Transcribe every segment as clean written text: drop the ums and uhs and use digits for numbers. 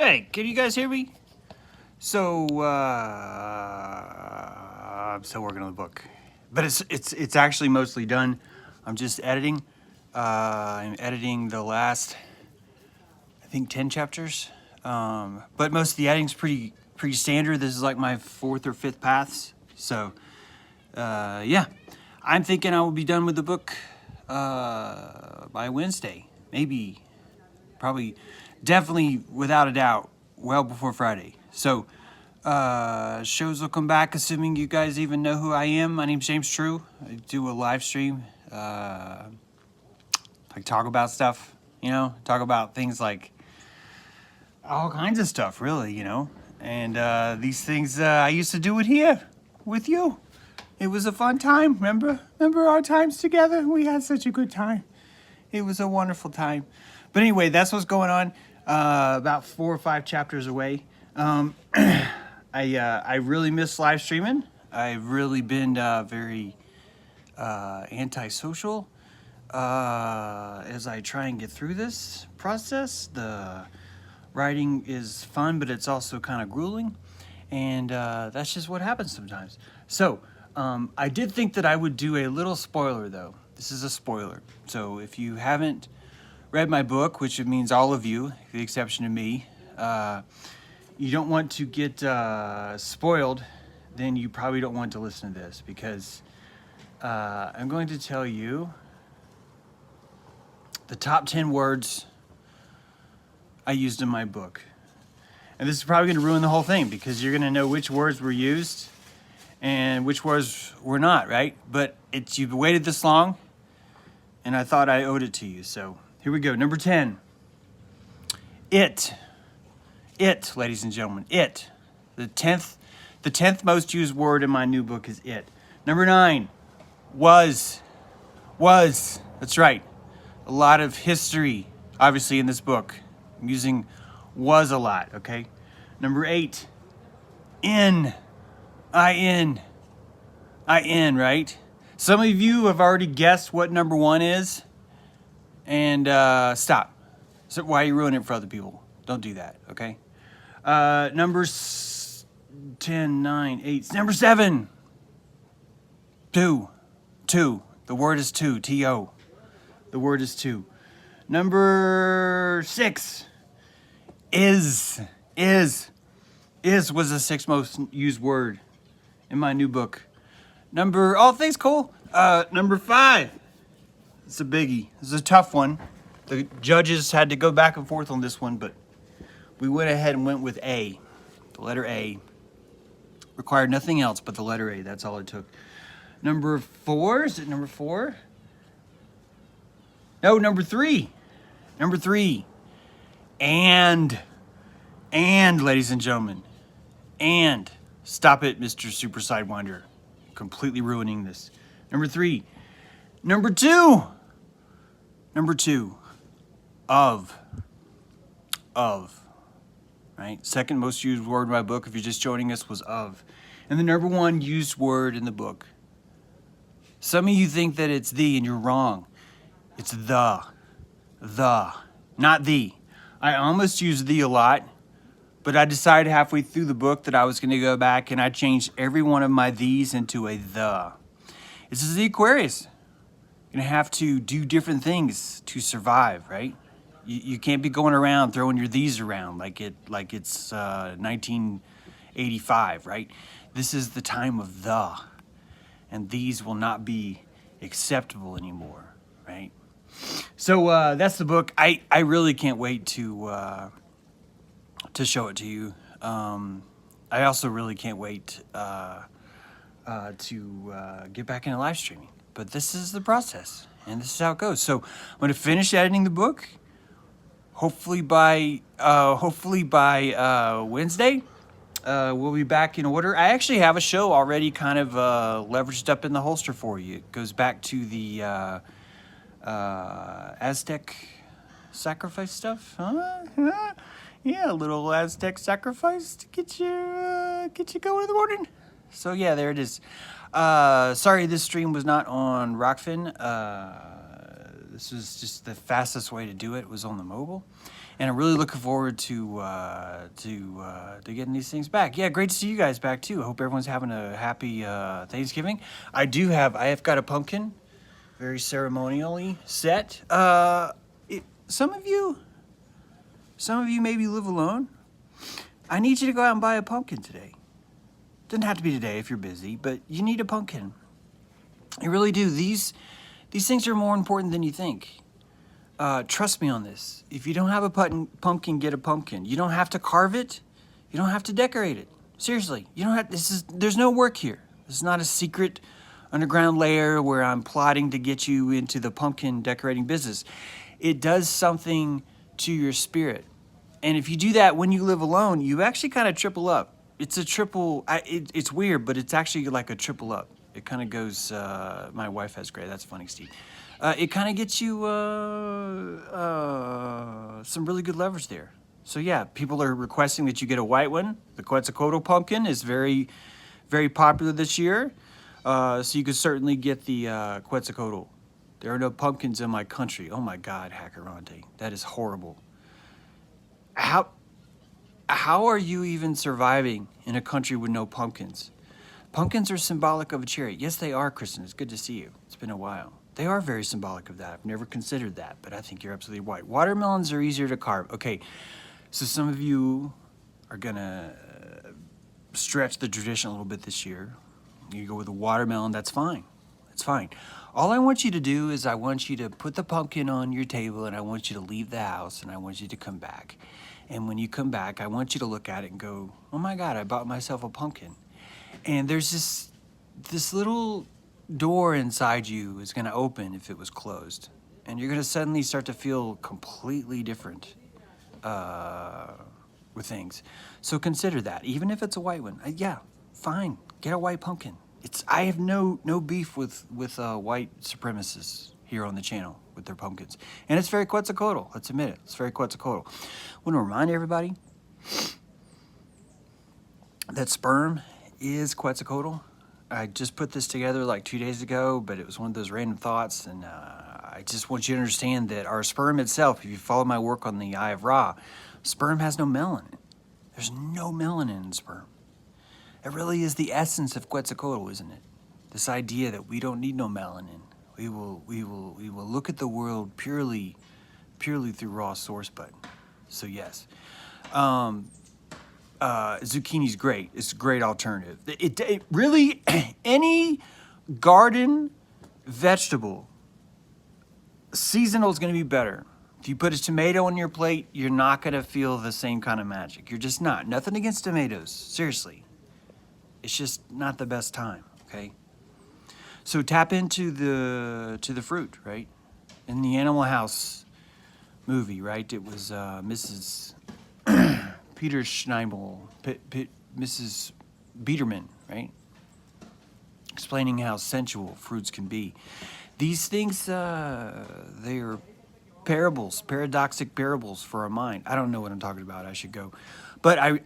Hey, can you guys hear me? So, I'm still working on the book, but it's actually mostly done. I'm just editing. I'm editing the last, I think, 10 chapters. But most of the editing's pretty standard. This is like my fourth or fifth paths. So, yeah, I'm thinking I will be done with the book by Wednesday, maybe, probably, definitely, without a doubt, well before Friday. So, shows will come back, assuming you guys even know who I am. My name's James True. I do a live stream, like talk about stuff, talk about things like all kinds of stuff, really, And these things, I used to do it here with you. It was a fun time, Remember our times together? We had such a good time. It was a wonderful time. But anyway, that's what's going on. About 4 or 5 chapters away. I really miss live streaming. I've really been very antisocial as I try and get through this process. The writing is fun, but it's also kind of grueling, and that's just what happens sometimes. So I did think that I would do a little spoiler, though. This is a spoiler. So if you haven't read my book, which it means all of you, with the exception of me, you don't want to get spoiled, then you probably don't want to listen to this, because I'm going to tell you the top 10 words I used in my book. And this is probably going to ruin the whole thing, because you're going to know which words were used and which words were not, right? But you've waited this long, and I thought I owed it to you. So here we go. Number 10. It, ladies and gentlemen, it. The 10th most used word in my new book is it. Number 9, was. That's right. A lot of history, obviously, in this book. I'm using was a lot, okay? Number 8, in, right? Some of you have already guessed what number 1 is, and stop. So why are you ruining it for other people? Don't do that, okay? Numbers 10, 9, 8. Number 7. Two. The word is to. T-O. The word is to. Number 6. Is. Is was the 6th most used word in my new book. Thanks, Cole. Number 5. It's a biggie. It's a tough one. The judges had to go back and forth on this one, but we went ahead and went with A. The letter A. Required nothing else but the letter A. That's all it took. Number 4. Is it number 4? No, number 3. Number 3. And, ladies and gentlemen. And. Stop it, Mr. Super Sidewinder. Completely ruining this. Number 3. Number 2. Number 2. Of. Right? Second most used word in my book, if you're just joining us, was of. And the number 1 used word in the book. Some of you think that it's the, and you're wrong. It's the. The. Not the. I almost used the a lot, but I decided halfway through the book that I was going to go back, and I changed every one of my these into a the. This is the Aquarius. You're going to have to do different things to survive, right? You can't be going around throwing your these around like it's 1985, right? This is the time of the, and these will not be acceptable anymore, right? So that's the book. I really can't wait to show it to you. I also really can't wait to get back into live streaming. But this is the process, and this is how it goes. So I'm going to finish editing the book. Hopefully by Wednesday, we'll be back in order. I actually have a show already kind of leveraged up in the holster for you. It goes back to the Aztec sacrifice stuff. Huh? Yeah, a little Aztec sacrifice to get you going in the morning. So yeah, there it is. Sorry this stream was not on Rockfin. This was just the fastest way to do it, was on the mobile. and I'm really looking forward to getting these things back. Yeah, great to see you guys back too. I hope everyone's having a happy Thanksgiving. I have got a pumpkin, very ceremonially set. Some of you maybe live alone. I need you to go out and buy a pumpkin today. Doesn't have to be today if you're busy, but you need a pumpkin. You really do. These things are more important than you think. Trust me on this. If you don't have a pumpkin, get a pumpkin. You don't have to carve it. You don't have to decorate it. Seriously, you don't have. There's no work here. This is not a secret underground layer where I'm plotting to get you into the pumpkin decorating business. It does something to your spirit. And if you do that when you live alone, you actually kind of triple up. It's a triple, it's weird, but it's actually like a triple up. It kind of goes, my wife has gray, that's funny, Steve. It kind of gets you some really good leverage there. So yeah, people are requesting that you get a white one. The Quetzalcoatl pumpkin is very, very popular this year. So you could certainly get the Quetzalcoatl. There are no pumpkins in my country. Oh my God, Hackerante, that is horrible. How are you even surviving in a country with no pumpkins? Pumpkins are symbolic of a cherry. Yes, they are, Kristen. It's good to see you. It's been a while. They are very symbolic of that. I've never considered that, but I think you're absolutely right. Watermelons are easier to carve. Okay, so some of you are going to stretch the tradition a little bit this year. You go with a watermelon, that's fine. That's fine. All I want you to do is I want you to put the pumpkin on your table, and I want you to leave the house, and I want you to come back. And when you come back, I want you to look at it and go, oh my God, I bought myself a pumpkin. And there's this little door inside you is going to open if it was closed. And you're going to suddenly start to feel completely different with things. So consider that, even if it's a white one. Yeah, fine, get a white pumpkin. I have no beef with white supremacists here on the channel with their pumpkins. And it's very Quetzalcoatl, let's admit it. It's very Quetzalcoatl. I want to remind everybody that sperm is Quetzalcoatl. I just put this together like 2 days ago, but it was one of those random thoughts, and I just want you to understand that our sperm itself, if you follow my work on the Eye of Ra, sperm has no melanin. There's no melanin in sperm. It really is the essence of Quetzalcoatl, isn't it? This idea that we don't need no melanin. We will look at the world purely through raw source button. So yes, zucchini's great. It's a great alternative. It really, any garden vegetable, seasonal is going to be better. If you put a tomato on your plate, you're not going to feel the same kind of magic. You're just not. Nothing against tomatoes, seriously. It's just not the best time, okay? So tap into the fruit, right? In the Animal House movie, right? It was Mrs. Peter Schneibel, Mrs. Biederman, right? Explaining how sensual fruits can be. These things, they are parables, paradoxic parables for our mind. I don't know what I'm talking about. I should go. But I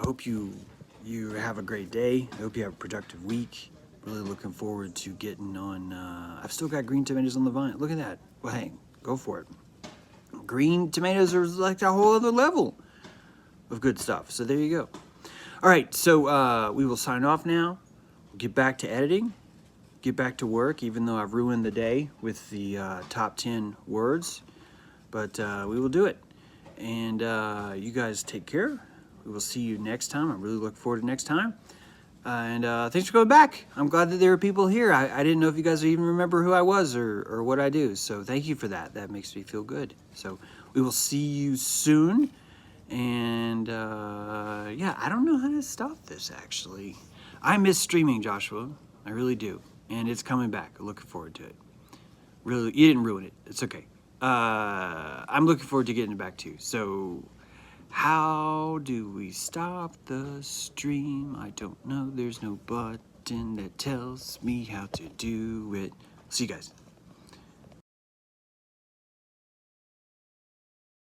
hope you have a great day. I hope you have a productive week. Really looking forward to getting on. I've still got green tomatoes on the vine. Look at that. Well, hey, go for it. Green tomatoes are like a whole other level of good stuff. So there you go. All right, so we will sign off now. Get back to editing. Get back to work, even though I've ruined the day with the top 10 words. But we will do it. And you guys take care. We will see you next time. I really look forward to next time. And thanks for coming back. I'm glad that there are people here. I didn't know if you guys even remember who I was or what I do. So thank you for that. That makes me feel good. So we will see you soon. And yeah, I don't know how to stop this, actually. I miss streaming, Joshua. I really do. And it's coming back. I'm looking forward to it. Really, you didn't ruin it. It's okay. I'm looking forward to getting it back too. So how do we stop the stream? I don't know. There's no button that tells me how to do it. See you guys.